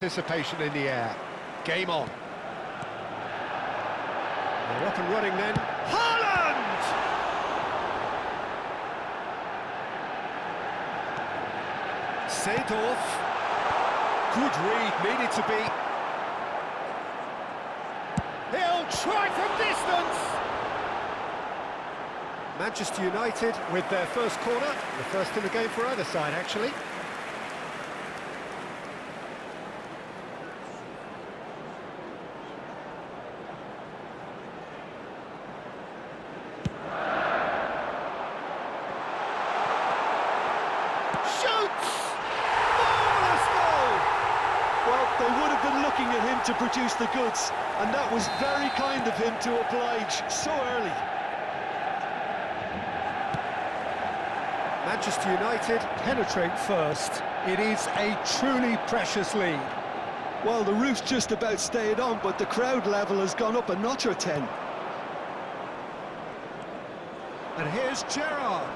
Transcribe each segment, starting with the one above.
Anticipation in the air. Game on. They're up and running then. Haaland! Seedorf. Good read, needed to be. He'll try from distance! Manchester United with their first corner. The first in the game for either side, actually. They would have been looking at him to produce the goods, and that was very kind of him to oblige so early. Manchester United penetrate first. It is a truly precious lead. Well, the roof's just about stayed on, but the crowd level has gone up a notch or 10. And here's Gerrard.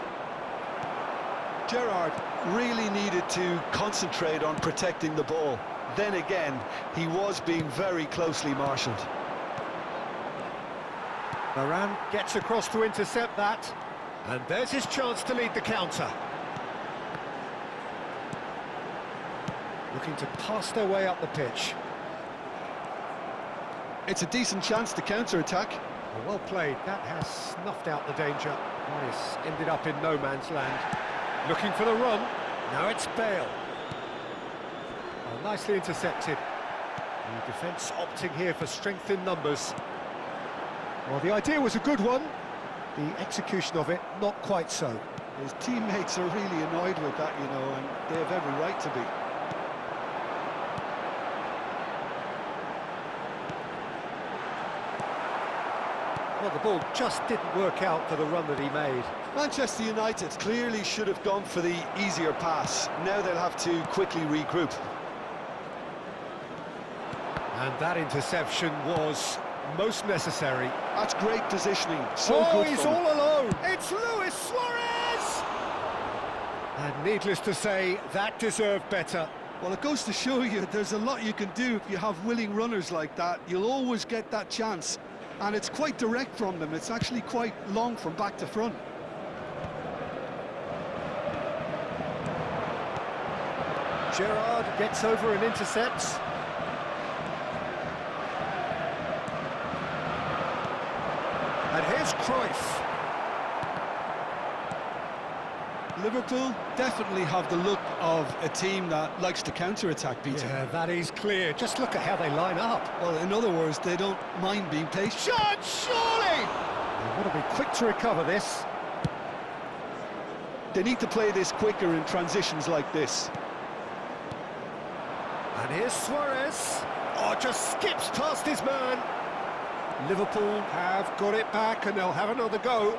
Gerrard really needed to concentrate on protecting the ball. Then again, he was being very closely marshalled. Varane gets across to intercept that. And there's his chance to lead the counter. Looking to pass their way up the pitch. It's a decent chance to counter-attack. Well played. That has snuffed out the danger. Nice. Ended up in no man's land. Looking for the run. Now it's Bale. Oh, nicely intercepted. The defence opting here for strength in numbers. Well, the idea was a good one. The execution of it, not quite so. His teammates are really annoyed with that, you know, and they have every right to be. Well, the ball just didn't work out for the run that he made. Manchester United clearly should have gone for the easier pass. Now they'll have to quickly regroup. And that interception was most necessary. That's great positioning. So good. He's all alone. It's Luis Suarez! And needless to say, that deserved better. Well, it goes to show you there's a lot you can do if you have willing runners like that. You'll always get that chance. And it's quite direct from them. It's actually quite long from back to front. Gerrard gets over and intercepts. And here's Cruyff. Liverpool definitely have the look of a team that likes to counter-attack, Peter. Yeah, that is clear. Just look at how they line up. Well, in other words, they don't mind being patient. Shot, surely! They want to be quick to recover this. They need to play this quicker in transitions like this. And here's Suarez. Oh, just skips past his man. Liverpool have got it back and they'll have another go.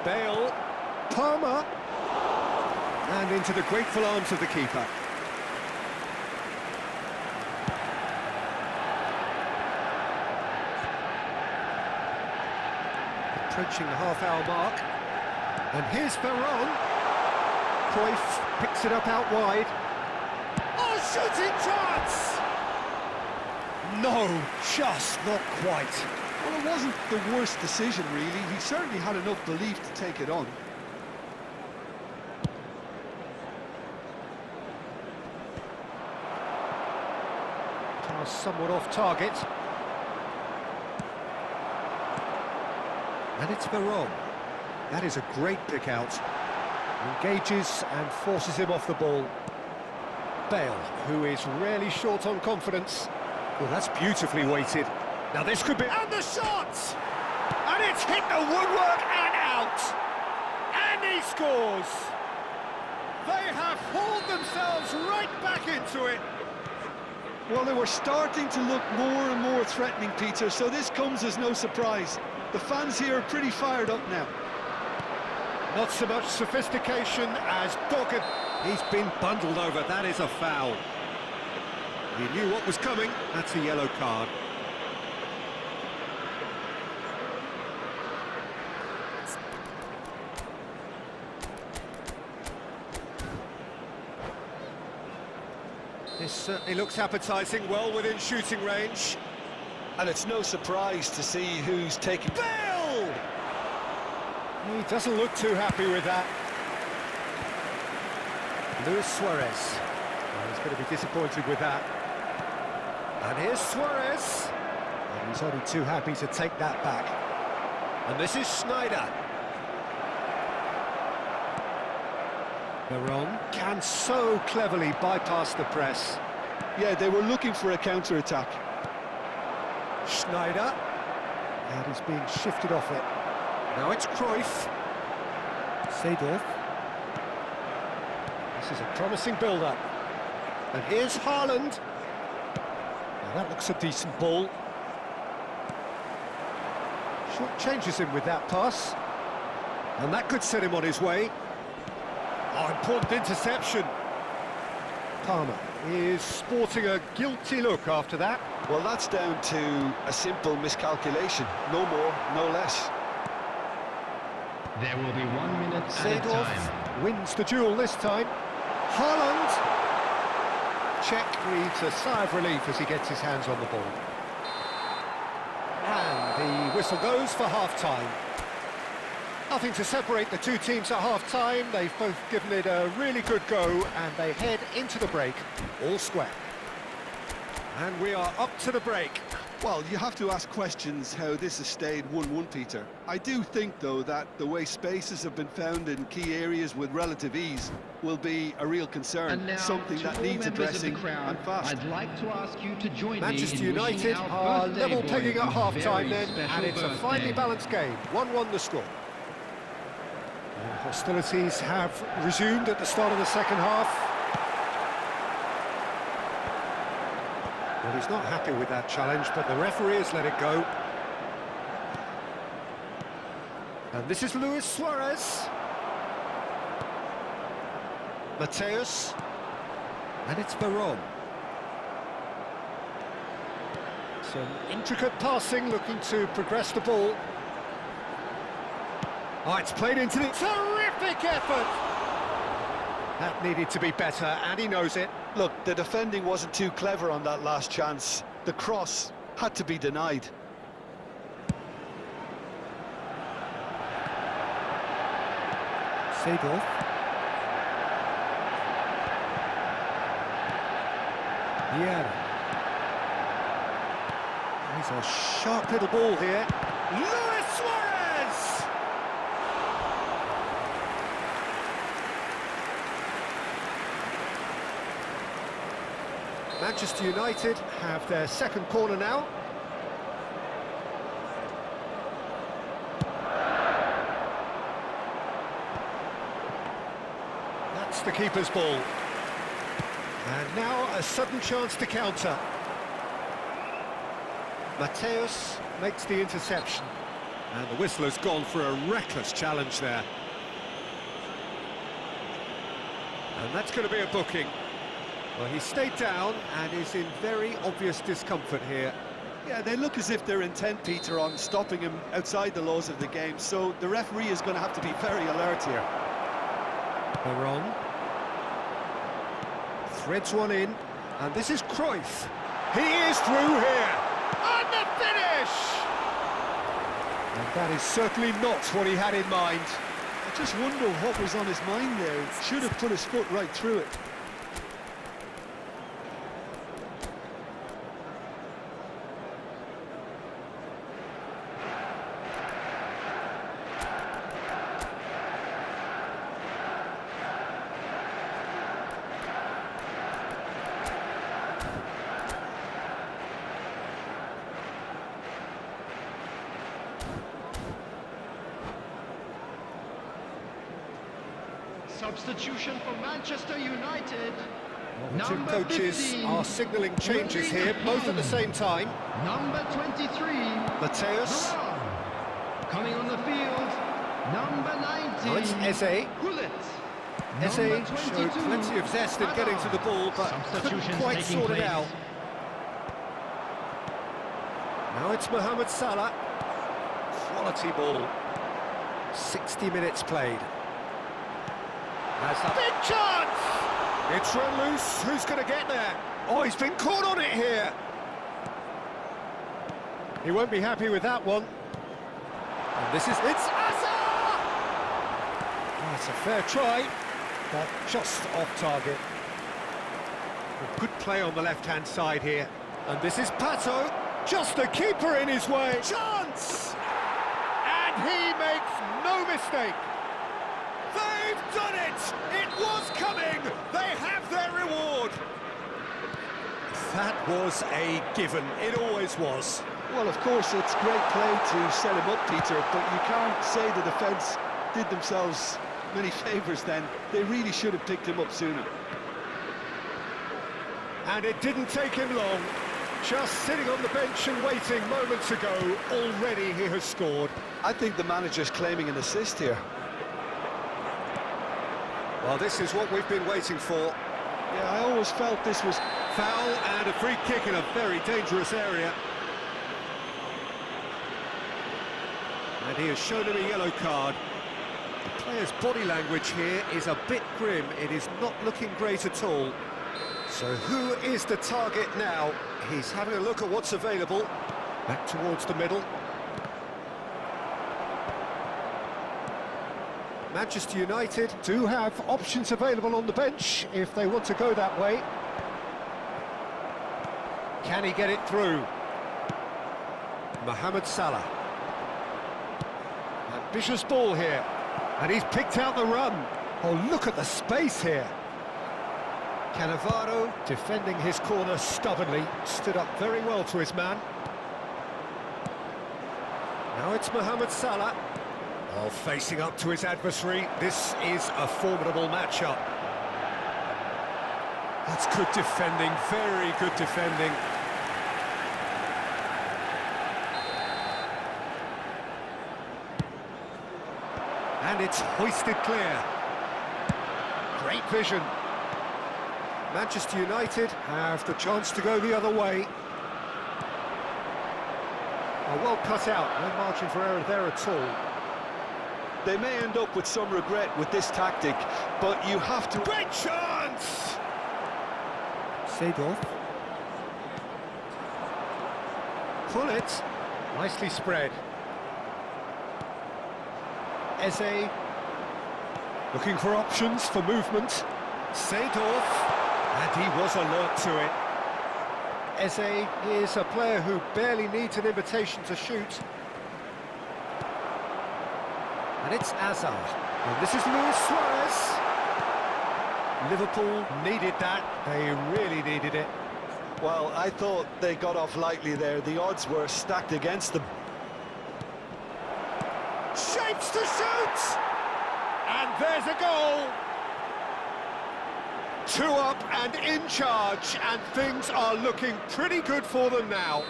Bale, Palmer, and into the grateful arms of the keeper. Approaching the half-hour mark. And here's Varane. Cruyff picks it up out wide. Oh, shooting chance! No, just not quite. Well, it wasn't the worst decision, really. He certainly had enough belief to take it on. Pass somewhat off target. And it's Varane. That is a great pick out. Engages and forces him off the ball. Bale, who is rarely short on confidence. Well, that's beautifully weighted. Now this could be... And the shot! And it's hit the woodwork and out! And he scores! They have hauled themselves right back into it. Well, they were starting to look more and more threatening, Peter, so this comes as no surprise. The fans here are pretty fired up now. Not so much sophistication as dogged. He's been bundled over. That is a foul. He knew what was coming. That's a yellow card. This certainly looks appetising, well within shooting range. And it's no surprise to see who's taking... Bale! He doesn't look too happy with that. Luis Suarez. Well, he's going to be disappointed with that. And here's Suarez. And he's only too happy to take that back. And this is Schneider. Veron can so cleverly bypass the press. Yeah, they were looking for a counter-attack. Schneider. And he's being shifted off it. Now it's Cruyff. Seedorf. This is a promising build-up. And here's Haaland. Now that looks a decent ball. Short changes him with that pass. And that could set him on his way. Oh, important interception. Palmer is sporting a guilty look after that. Well, that's down to a simple miscalculation. No more, no less. There will be 1 minute at a Seedorf time. wins the duel this time. Haaland. Czech breathes a sigh of relief as he gets his hands on the ball. And the whistle goes for half-time. Nothing to separate the two teams at half-time. They've both given it a really good go, and they head into the break all square. And we are up to the break. Well, you have to ask questions how this has stayed 1-1, Peter. I do think, though, that the way spaces have been found in key areas with relative ease will be a real concern, And now, something to that all needs members of the addressing crowd, and fast. I'd like to ask you to join Manchester me in United wishing our are birthday level boy pegging at a half-time very then, special and it's a finely birthday. balanced game. 1-1 the score. Hostilities have resumed at the start of the second half. Well, he's not happy with that challenge, but the referee has let it go. And this is Luis Suarez. Mateus. And it's Veron. Some intricate passing, looking to progress the ball. Oh, it's played into the... Terrific effort! That needed to be better, and he knows it. Look, the defending wasn't too clever on that last chance. The cross had to be denied. Seedorf. Yeah. He's a sharp little ball here. Luis Suarez! Manchester United have their second corner now. That's the keeper's ball. And now a sudden chance to counter. Mateus makes the interception. And the whistle has gone for a reckless challenge there. And that's going to be a booking. Well, he stayed down and is in very obvious discomfort here. Yeah, they look as if they're intent, Peter, on stopping him outside the laws of the game, so the referee is going to have to be very alert here. Veron threads one in, and this is Cruyff. He is through here, and the finish! And that is certainly not what he had in mind. I just wonder what was on his mind there. He should have put his foot right through it. Substitution for Manchester United. The two Number coaches 15, are signalling changes here, both at the same time. Number 23, Mateus. Veron. Coming on the field, number 19, Oh, it's Eze. Gullit. Eze Number showed 22, plenty of zest in getting to the ball, but couldn't Substitutions quite taking sort it place. out. Now it's Mohamed Salah. Quality ball. 60 minutes played. That's a big chance! It's run loose. Who's going to get there? Oh, he's been caught on it here. He won't be happy with that one. And it's Hazard! Oh, it's a fair try, but just off target. A good play on the left-hand side here. And this is Pato, just the keeper in his way. Chance! And he makes no mistake. They've done it! It was coming! They have their reward! That was a given. It always was. Well, of course, it's great play to set him up, Peter, but you can't say the defence did themselves many favours then. They really should have picked him up sooner. And it didn't take him long. Just sitting on the bench and waiting moments ago, already he has scored. I think the manager's claiming an assist here. Well, this is what we've been waiting for. Yeah, I always felt this was... Foul and a free kick in a very dangerous area. And he has shown him a yellow card. The player's body language here is a bit grim. It is not looking great at all. So who is the target now? He's having a look at what's available. Back towards the middle. Manchester United do have options available on the bench if they want to go that way. Can he get it through? Mohamed Salah. Ambitious ball here. And he's picked out the run. Oh, look at the space here. Cannavaro defending his corner stubbornly. Stood up very well to his man. Now it's Mohamed Salah. Oh, facing up to his adversary. This is a formidable matchup. That's good defending, very good defending. And it's hoisted clear. Great vision. Manchester United have the chance to go the other way. Oh, well cut out, no margin for error there at all. They may end up with some regret with this tactic, but you have to... Great chance! Seedorf. Pull it. Nicely spread. Eze. Looking for options for movement. Seedorf. And he was alert to it. Eze is a player who barely needs an invitation to shoot. And it's Hazard. And this is Luis Suarez. Liverpool needed that. They really needed it. Well, I thought they got off lightly there. The odds were stacked against them. Shapes to shoot! And there's a goal! 2 up and in charge, and things are looking pretty good for them now.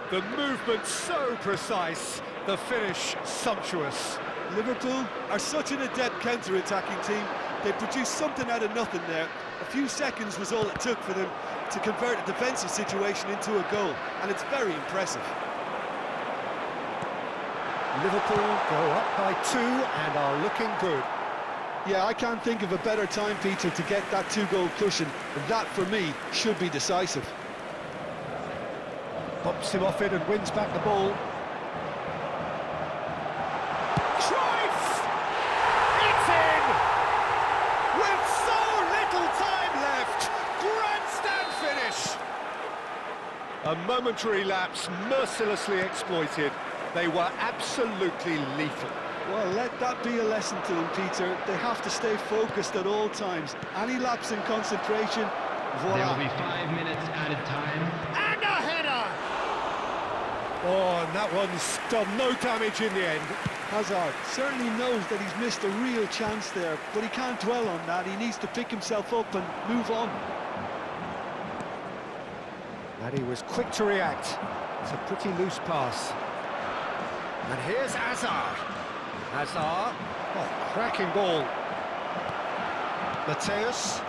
The movement so precise, the finish sumptuous. Liverpool are such an adept counter-attacking team. They produced something out of nothing there. A few seconds was all it took for them to convert a defensive situation into a goal, and it's very impressive. Liverpool go up by 2 and are looking good. Yeah, I can't think of a better time, Peter, to get that 2-goal cushion. That, for me, should be decisive. Bumps him off it and wins back the ball. Cruyff! It's in! With so little time left, grandstand finish! A momentary lapse mercilessly exploited. They were absolutely lethal. Well, let that be a lesson to them, Peter. They have to stay focused at all times. Any lapse in concentration, voila. There will be 5 minutes added time. And a header! Oh, and that one's done no damage in the end. Hazard certainly knows that he's missed a real chance there, but he can't dwell on that. He needs to pick himself up and move on. And he was quick to react. It's a pretty loose pass. And here's Hazard. Hazard. Oh, cracking ball. Mateus.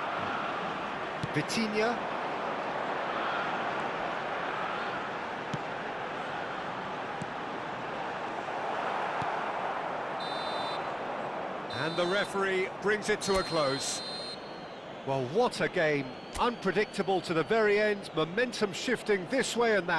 Vitinha. And the referee brings it to a close. Well, what a game. Unpredictable to the very end, momentum shifting this way and that.